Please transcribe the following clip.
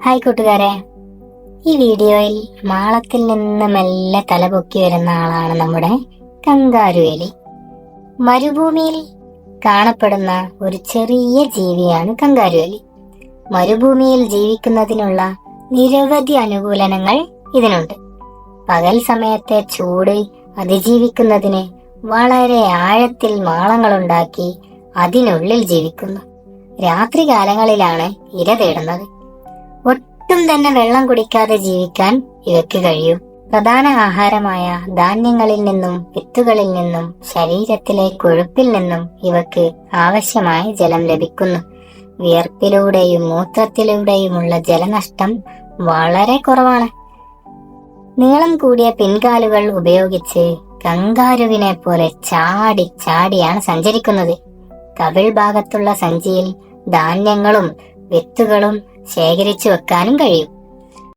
Hi കൂട്ടുകാരെ, ഈ വീഡിയോയിൽ മാളത്തിൽ നിന്ന് മെല്ലെ തലപൊക്കി വരുന്ന ആളാണ് നമ്മുടെ കങ്കാരു എലി. മരുഭൂമിയിൽ കാണപ്പെടുന്ന ഒരു ചെറിയ ജീവിയാണ് കങ്കാരു എലി. മരുഭൂമിയിൽ ജീവിക്കുന്നതിനുള്ള നിരവധി അനുകൂലനങ്ങൾ ഇതിനുണ്ട്. പകൽ സമയത്തെ ചൂട് അതിജീവിക്കുന്നതിന് വളരെ ആഴത്തിൽ മാളങ്ങളുണ്ടാക്കി അതിനുള്ളിൽ ജീവിക്കുന്നു. രാത്രി കാലങ്ങളിലാണ് ഇര തേടുന്നത്. ഒട്ടും തന്നെ വെള്ളം കുടിക്കാതെ ജീവിക്കാൻ ഇവയ്ക്ക് കഴിയും. പ്രധാന ആഹാരമായ ധാന്യങ്ങളിൽ നിന്നും വിത്തുകളിൽ നിന്നും ശരീരത്തിലെ കൊഴുപ്പിൽ നിന്നും ഇവക്ക് ആവശ്യമായ ജലം ലഭിക്കുന്നു. വിയർപ്പിലൂടെയും മൂത്രത്തിലൂടെയുമുള്ള ജലനഷ്ടം വളരെ കുറവാണ്. നീളം കൂടിയ പിൻകാലുകൾ ഉപയോഗിച്ച് കങ്കാരുവിനെ പോലെ ചാടി ചാടിയാണ് സഞ്ചരിക്കുന്നത്. കവിൾ ഭാഗത്തുള്ള സഞ്ചിയിൽ ധാന്യങ്ങളും വിത്തുകളും ശേഖരിച്ചു വെക്കാനും കഴിയും.